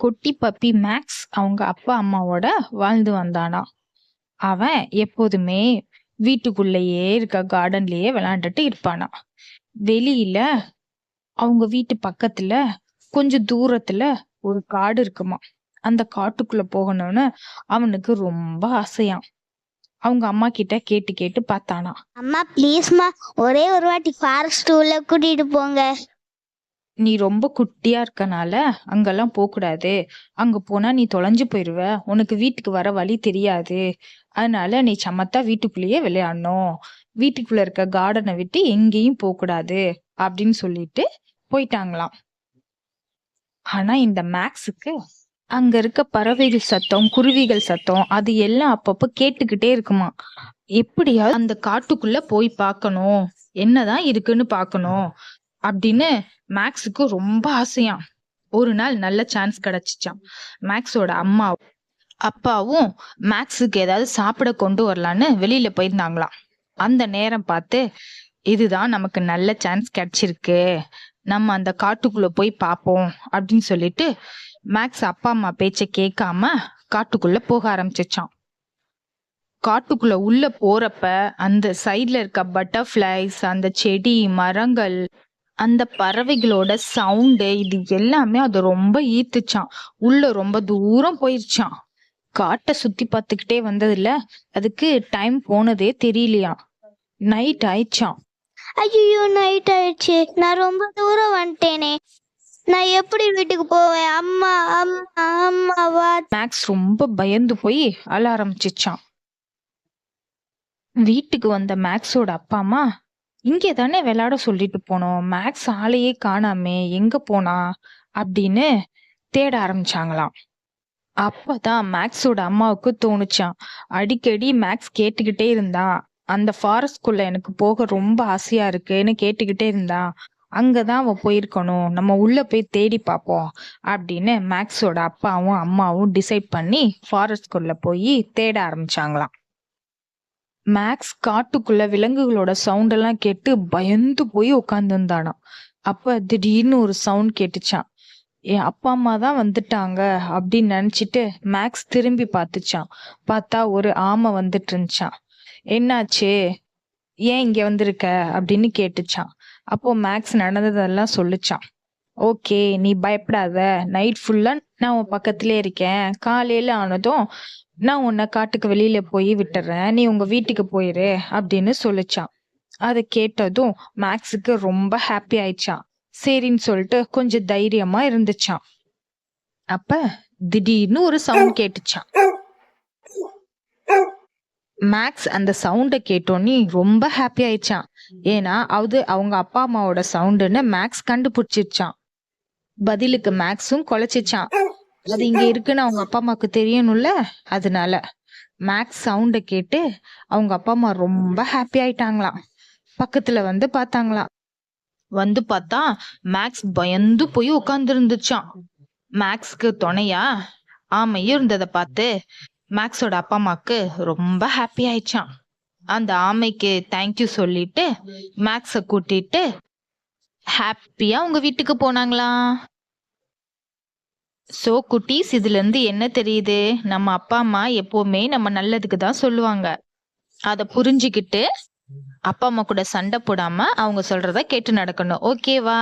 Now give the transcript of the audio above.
குட்டி puppy maths அவங்க அப்பா அம்மாவோட வாழ்ந்து வந்தானா. அவன் எப்போதுமே வீட்டுக்குள்ளேயே இருக்க கார்டன்லயே விளையாண்டுட்டு இருப்பானா. வெளியில அவங்க வீட்டு பக்கத்துல கொஞ்சம் தூரத்துல ஒரு காடு இருக்குமா. அந்த காட்டுக்குள்ள போகணும்னு அவனுக்கு ரொம்ப ஆசையாம். அவங்க அம்மா கிட்ட கேட்டு கேட்டு பார்த்தானா. அம்மா ப்ளீஸ்மா, ஒரே ஒரு வாட்டி ஃபாரஸ்ட் உள்ள கூட்டிட்டு போங்க. நீ ரொம்ப குட்டியா இருக்கனால அங்கெல்லாம் போகக்கூடாது. அங்க போனா நீ தொலைஞ்சு போயிருவ. உனக்கு வீட்டுக்கு வர வழி தெரியாது. அதனால நீ சமத்தா வீட்டுக்குள்ளேயே விளையாடணும். வீட்டுக்குள்ள இருக்க கார்டனை விட்டு எங்கேயும் போகக்கூடாது அப்படின்னு சொல்லிட்டு போயிட்டாங்களாம். ஆனா இந்த மேக்ஸுக்கு அங்க இருக்க பறவைகள் சத்தம், குருவிகள் சத்தம் அது எல்லாம் அப்பப்ப கேட்டுக்கிட்டே இருக்குமா. எப்படியாவது அந்த காட்டுக்குள்ள போய் பார்க்கணும், என்னதான் இருக்குன்னு பார்க்கணும் அப்படின்னு மேக்ஸுக்கு ரொம்ப ஆசையாம். ஒரு நாள் நல்ல சான்ஸ் கிடைச்சிச்சாம். மேக்ஸோட அம்மா அப்பாவும் மேக்ஸுக்கு ஏதாவது சாப்பிட கொண்டு வரலான்னு வெளியில போயிருந்தாங்களாம். அந்த நேரம் பார்த்து இதுதான் நமக்கு நல்ல சான்ஸ் கிடைச்சிருக்கு, நம்ம அந்த காட்டுக்குள்ள போய் பார்ப்போம் அப்படின்னு சொல்லிட்டு மேக்ஸ் அப்பா அம்மா பேச்ச கேட்காம காட்டுக்குள்ள போக ஆரம்பிச்சிச்சான். காட்டுக்குள்ள உள்ள போறப்ப அந்த சைட்ல இருக்க பட்டர்ஃபிளைஸ், அந்த செடி மரங்கள், அந்த பறவைகளோட சவுண்டு இது எல்லாமே அது ரொம்ப ஈர்த்துச்சான். உள்ள ரொம்ப தூரம் போயிருச்சான். காட்டை சுத்தி பார்த்துக்கிட்டே வந்ததுல அதுக்கு டைம் போனதே தெரியலையாம். நைட் ஆயிடுச்சான். ஐயோ, நைட் ஆயிடுச்சு. நான் ரொம்ப தூரம் வந்துட்டேனே. நான் எப்படி வீட்டுக்கு போவேன்? அம்மா அம்மா அம்மாவா. மேக்ஸ் ரொம்ப பயந்து போய் அழ ஆரம்பிச்சிச்சான். வீட்டுக்கு வந்த மேக்ஸோட அப்பா அம்மா இங்கே தானே விளையாட சொல்லிட்டு போனோம், மேக்ஸ் ஆளையே காணாமே, எங்க போனா அப்படின்னு தேட ஆரம்பிச்சாங்களாம். அப்பதான் மேக்ஸோட அம்மாவுக்கு தோணுச்சான். அடிக்கடி மேக்ஸ் கேட்டுக்கிட்டே இருந்தா, அந்த ஃபாரஸ்ட்குள்ள எனக்கு போக ரொம்ப ஆசையா இருக்குன்னு கேட்டுக்கிட்டே இருந்தா, அங்கதான் அவ போயிருக்கணும், நம்ம உள்ள போய் தேடி பார்ப்போம் அப்படின்னு மேக்ஸோட அப்பாவும் அம்மாவும் டிசைட் பண்ணி ஃபாரஸ்ட்குள்ள போய் தேட ஆரம்பிச்சாங்களாம். மேக்ஸ் காட்டுக்குள்ள விலங்குகளோட சவுண்ட் எல்லாம் கேட்டு பயந்து போய் உட்கார்ந்து இருந்தானா. அப்ப திடீர்னு ஒரு சவுண்ட் கேட்டுச்சான். என் அப்பா அம்மா தான் வந்துட்டாங்க அப்படின்னு நினைச்சிட்டு மேக்ஸ் திரும்பி பார்த்துச்சான். பார்த்தா ஒரு ஆமை வந்துட்டு இருந்துச்சான். என்னாச்சு, ஏன் இங்க வந்திருக்க அப்படின்னு கேட்டுச்சான். அப்போ மேக்ஸ் நடந்ததெல்லாம் சொல்லுச்சான். ஓகே, நீ பயப்படாத, நைட் ஃபுல்லா நான் உன் பக்கத்திலே இருக்கேன், காலையில ஆனதும் நான் உன்னை காட்டுக்கு வெளியில போய் விட்டுறேன், நீ உங்க வீட்டுக்கு போயிரு அப்படின்னு சொல்லிச்சான். அதை கேட்டதும் மேக்ஸுக்கு ரொம்ப ஹாப்பி ஆயிடுச்சான். சரின்னு சொல்லிட்டு கொஞ்சம் தைரியமா இருந்துச்சான். அப்ப திடீர்னு ஒரு சவுண்ட் கேட்டுச்சான். மேக்ஸ் அந்த சவுண்ட கேட்டோன்னே ரொம்ப ஹாப்பி ஆயிடுச்சான். ஏன்னா அது அவங்க அப்பா அம்மாவோட சவுண்டுன்னு மேக்ஸ் கண்டுபிடிச்சிருச்சான். பதிலுக்கு மேக்ஸும் குலைச்சிச்சான். அது இங்க இருக்குன்னு அவங்க அப்பா அம்மாவுக்கு தெரியணும்ல, அதனால மேக்ஸ் சவுண்ட கேட்டு அவங்க அப்பா அம்மா ரொம்ப ஹாப்பி ஆயிட்டாங்களாம். பக்கத்துல வந்து பார்த்தாங்களாம். வந்து பார்த்தா மேக்ஸ் பயந்து போய் உட்கார்ந்து இருந்துச்சான். மேக்ஸ்க்கு துணையா ஆமையும் இருந்ததை பார்த்து மேக்ஸோட அப்பா அம்மாக்கு ரொம்ப ஹாப்பி ஆயிடுச்சான். அந்த ஆமைக்கு தேங்க்யூ சொல்லிட்டு மேக்ஸ கூட்டிட்டு ஹாப்பியா உங்க வீட்டுக்கு போனாங்களாம். சோ குட்டீஸ், இதுல இருந்து என்ன தெரியுது? நம்ம அப்பா அம்மா எப்பவுமே நம்ம நல்லதுக்கு தான் சொல்லுவாங்க. அத புரிஞ்சுக்கிட்டு அப்பா அம்மா கூட சண்டை போடாம அவங்க சொல்றத கேட்டு நடக்கணும். ஓகேவா?